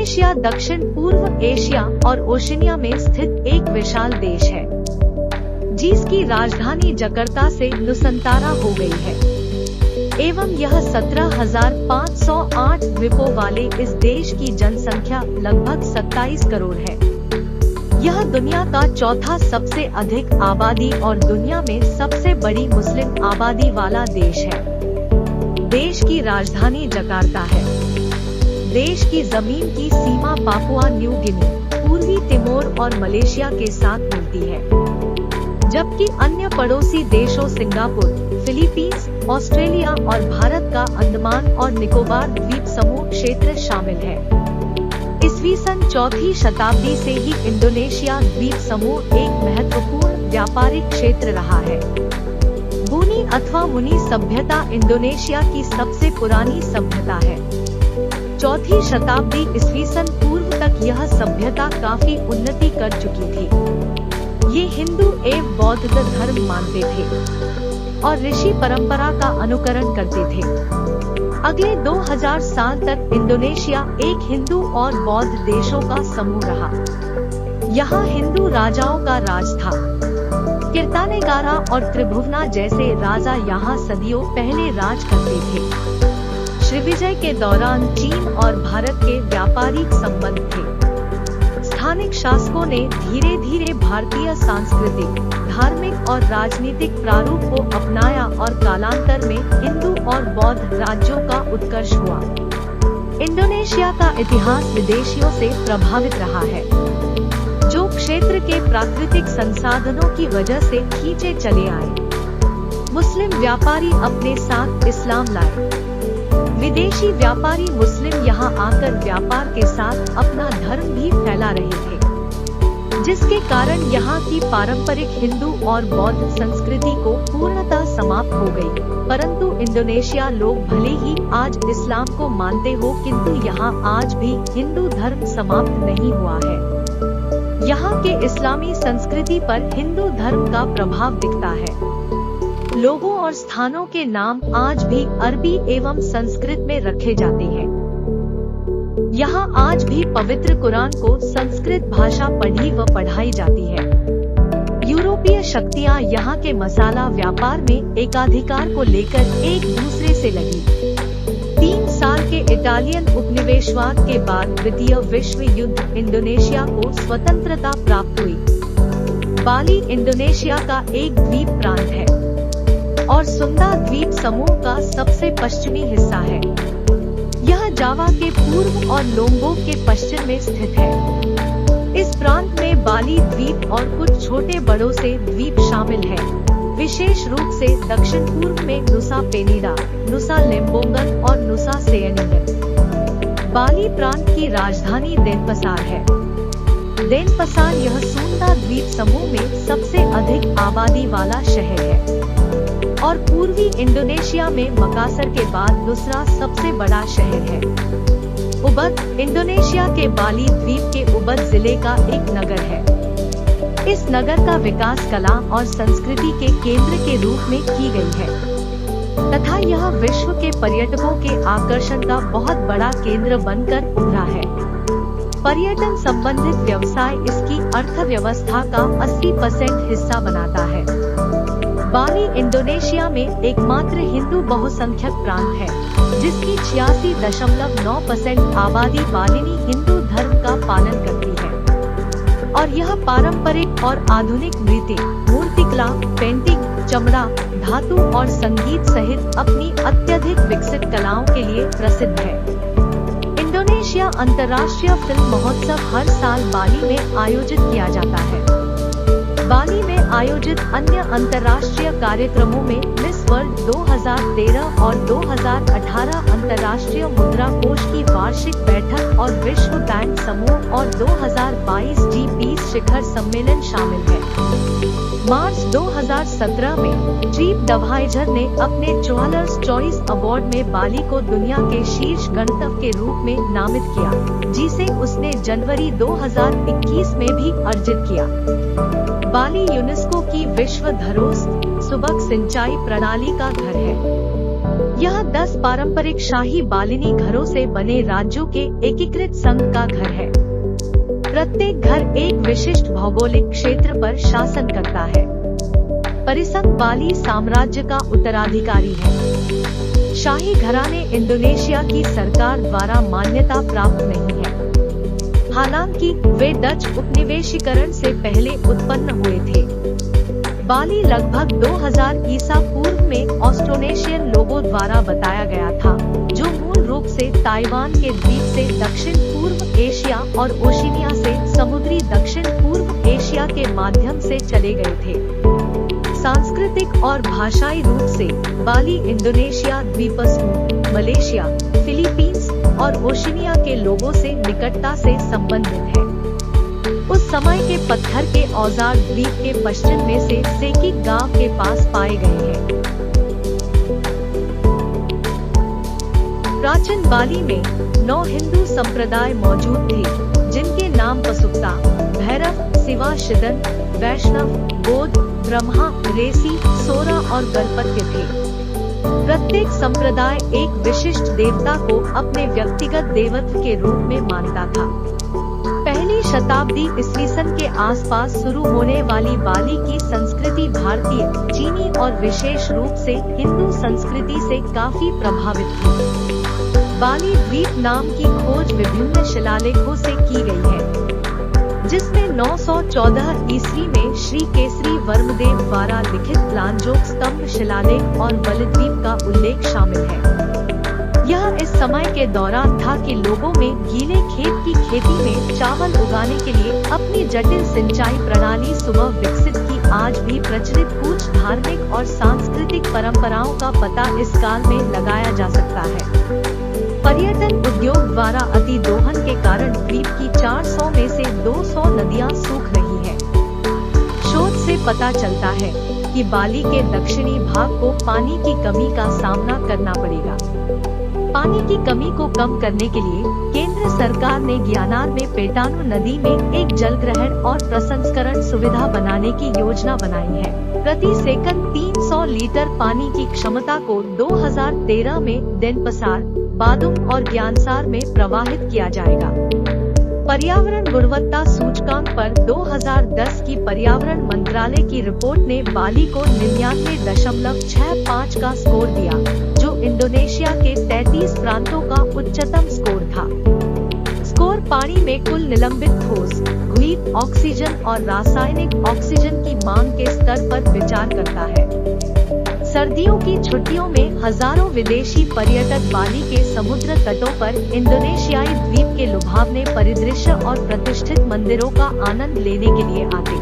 Indonesia दक्षिण पूर्व Asia और ओशिनिया में स्थित एक विशाल देश है, जिसकी राजधानी जकार्ता से नुसंतारा हो गई है, एवं यह 17,508 द्वीपों वाले इस देश की जनसंख्या लगभग 27 करोड़ है। यह दुनिया का चौथा सबसे अधिक आबादी और दुनिया में सबसे बड़ी मुस्लिम आबादी वाला देश है। देश की राजधानी जकार्ता है। देश की जमीन की सीमा पापुआ न्यू गिनी, पूर्वी तिमोर और मलेशिया के साथ मिलती है, जबकि अन्य पड़ोसी देशों सिंगापुर, फिलीपींस, ऑस्ट्रेलिया और भारत का अंडमान और निकोबार द्वीप समूह क्षेत्र शामिल है। ईस्वी सन 4वीं शताब्दी से ही इंडोनेशिया द्वीप समूह एक महत्वपूर्ण व्यापारिक क्षेत्र रहा है। बूनी अथवा मुनी सभ्यता इंडोनेशिया की सबसे पुरानी सभ्यता है। 4वीं शताब्दी ईस्वी सन पूर्व तक यह सभ्यता काफी उन्नति कर चुकी थी। ये हिंदू एवं बौद्ध धर्म मानते थे और ऋषि परंपरा का अनुकरण करते थे। अगले 2000 साल तक इंडोनेशिया एक हिंदू और बौद्ध देशों का समूह रहा। यहाँ हिंदू राजाओं का राज था। कीर्तानेगारा और त्रिभुवना जैसे राजा यहाँ सदियों पहले राज करते थे। श्रीविजय के दौरान चीन और भारत के व्यापारिक संबंध थे। स्थानिक शासकों ने धीरे धीरे भारतीय सांस्कृतिक, धार्मिक और राजनीतिक प्रारूप को अपनाया और कालांतर में हिंदू और बौद्ध राज्यों का उत्कर्ष हुआ। इंडोनेशिया का इतिहास विदेशियों से प्रभावित रहा है, जो क्षेत्र के प्राकृतिक संसाधनों की वजह से खींचे चले आए। मुस्लिम व्यापारी अपने साथ इस्लाम लाए। विदेशी व्यापारी मुस्लिम यहाँ आकर व्यापार के साथ अपना धर्म भी फैला रहे थे, जिसके कारण यहाँ की पारंपरिक हिंदू और बौद्ध संस्कृति को पूर्णतः समाप्त हो गई। परंतु इंडोनेशिया लोग भले ही आज इस्लाम को मानते हो, किंतु यहाँ आज भी हिंदू धर्म समाप्त नहीं हुआ है। यहाँ के इस्लामी संस्कृति पर हिंदू धर्म का प्रभाव दिखता है। लोगों और स्थानों के नाम आज भी अरबी एवं संस्कृत में रखे जाते हैं। यहाँ आज भी पवित्र कुरान को संस्कृत भाषा पढ़ी व पढ़ाई जाती है। यूरोपीय शक्तियाँ यहाँ के मसाला व्यापार में एकाधिकार को लेकर एक दूसरे से लगी। 3 साल के इटालियन उपनिवेशवाद के बाद द्वितीय विश्व युद्ध इंडोनेशिया को स्वतंत्रता प्राप्त हुई। बाली इंडोनेशिया का एक द्वीप प्रांत है और सुंदा द्वीप समूह का सबसे पश्चिमी हिस्सा है। यह जावा के पूर्व और लोम्बोक के पश्चिम में स्थित है। इस प्रांत में बाली द्वीप और कुछ छोटे बड़ों से द्वीप शामिल है, विशेष रूप से दक्षिण पूर्व में नुसा पेनिडा, नुसा लेम्बोंगन और नुसा सेयनिगन। बाली प्रांत की राजधानी देनपसार है। देनपसार यह सुंदा द्वीप समूह में सबसे अधिक आबादी वाला शहर है और पूर्वी इंडोनेशिया में मकासर के बाद दूसरा सबसे बड़ा शहर है। उबद इंडोनेशिया के बाली द्वीप के उबद जिले का एक नगर है। इस नगर का विकास कला और संस्कृति के केंद्र के रूप में की गई है तथा यह विश्व के पर्यटकों के आकर्षण का बहुत बड़ा केंद्र बनकर उभरा है। पर्यटन संबंधित व्यवसाय इसकी अर्थव्यवस्था का 80% हिस्सा बनाता है। बाली इंडोनेशिया में एकमात्र हिंदू बहुसंख्यक प्रांत है, जिसकी 86.9% आबादी बालिनी हिंदू धर्म का पालन करती है और यह पारंपरिक और आधुनिक नृत्य, मूर्तिकला, पेंटिंग, चमड़ा, धातु और संगीत सहित अपनी अत्यधिक विकसित कलाओं के लिए प्रसिद्ध है। इंडोनेशिया अंतर्राष्ट्रीय फिल्म महोत्सव हर साल बाली में आयोजित किया जाता है। बाली में आयोजित अन्य अंतर्राष्ट्रीय कार्यक्रमों में मिस वर्ल्ड 2013 और 2018 अंतर्राष्ट्रीय मुद्रा कोष की वार्षिक बैठक और विश्व बैंक समूह और 2022 G20 शिखर सम्मेलन शामिल है। मार्च 2017 में ट्रीप डवाइजर ने अपने ट्रैवलर्स चॉइस अवार्ड में बाली को दुनिया के शीर्ष गंतव्य के रूप में नामित किया, जिसे उसने जनवरी 2021 में भी अर्जित किया। बाली यूनेस्को की विश्व धरोहर सुबक सिंचाई प्रणाली का घर है। यह 10 पारंपरिक शाही बालिनी घरों से बने राज्यों के एकीकृत संघ का घर है। प्रत्येक घर एक विशिष्ट भौगोलिक क्षेत्र पर शासन करता है। परिसंघ बाली साम्राज्य का उत्तराधिकारी है। शाही घराने इंडोनेशिया की सरकार द्वारा मान्यता प्राप्त नहीं है। हालांकि वे डच उपनिवेशीकरण से पहले उत्पन्न हुए थे। बाली लगभग 2000 ईसा पूर्व में ऑस्ट्रोनेशियन लोगों द्वारा बताया गया था, जो मूल रूप से ताइवान के द्वीप से दक्षिण पूर्व एशिया और ओशिनिया से समुद्री दक्षिण पूर्व एशिया के माध्यम से चले गए थे। सांस्कृतिक और भाषाई रूप से बाली इंडोनेशिया द्वीपसमूह, मलेशिया, फिलीपींस और ओशिनिया के लोगों से निकटता से संबंधित है। उस समय के पत्थर के औजार द्वीप के पश्चिम में से सेकिक गांव के पास पाए गए हैं। प्राचीन बाली में 9 हिंदू संप्रदाय मौजूद थे, जिनके नाम पसुक्ता, भैरव, शिवा, शिदन, वैष्णव, बौद्ध, ब्रह्मा, रेसी, सोरा और गणपत्य थे। प्रत्येक संप्रदाय एक विशिष्ट देवता को अपने व्यक्तिगत देवत्व के रूप में मानता था। पहली शताब्दी ईस्वी सन के आसपास शुरू होने वाली बाली की संस्कृति भारतीय, चीनी और विशेष रूप से हिंदू संस्कृति से काफी प्रभावित थी। बाली द्वीप नाम की खोज विभिन्न शिलालेखों से की गई है, जिसमें 914 ईस्वी में श्री केसरी वर्मदेव द्वारा लिखित लांजोक स्तंभ शिलालेख और बलिद्वीप का उल्लेख शामिल है। यह इस समय के दौरान था कि लोगों में गीले खेत की खेती में चावल उगाने के लिए अपनी जटिल सिंचाई प्रणाली सुबह विकसित की। आज भी प्रचलित कुछ धार्मिक और सांस्कृतिक परंपराओं का पता इस काल में लगाया जा सकता है। पर्यटन उद्योग द्वारा अतिदोहन के कारण द्वीप की 400 में से 200 नदियां सूख रही हैं। शोध से पता चलता है कि बाली के दक्षिणी भाग को पानी की कमी का सामना करना पड़ेगा। पानी की कमी को कम करने के लिए केंद्र सरकार ने गियानार में पेटानो नदी में एक जलग्रहण और प्रसंस्करण सुविधा बनाने की योजना बनाई है। प्रति सेकंड 300 लीटर पानी की क्षमता को 2013 में देनपसार, बादुम और ज्ञानसार में प्रवाहित किया जाएगा। पर्यावरण गुणवत्ता सूचकांक पर 2010 की पर्यावरण मंत्रालय की रिपोर्ट ने बाली को 99.65 का स्कोर दिया, जो इंडोनेशिया के 33 प्रांतों का उच्चतम स्कोर था। स्कोर पानी में कुल निलंबित ठोस, द्वीप ऑक्सीजन और रासायनिक ऑक्सीजन की मांग के स्तर पर विचार करता है। सर्दियों की छुट्टियों में हजारों विदेशी पर्यटक बाली के समुद्र तटों पर इंडोनेशियाई द्वीप के लुभावने परिदृश्य और प्रतिष्ठित मंदिरों का आनंद लेने के लिए आते।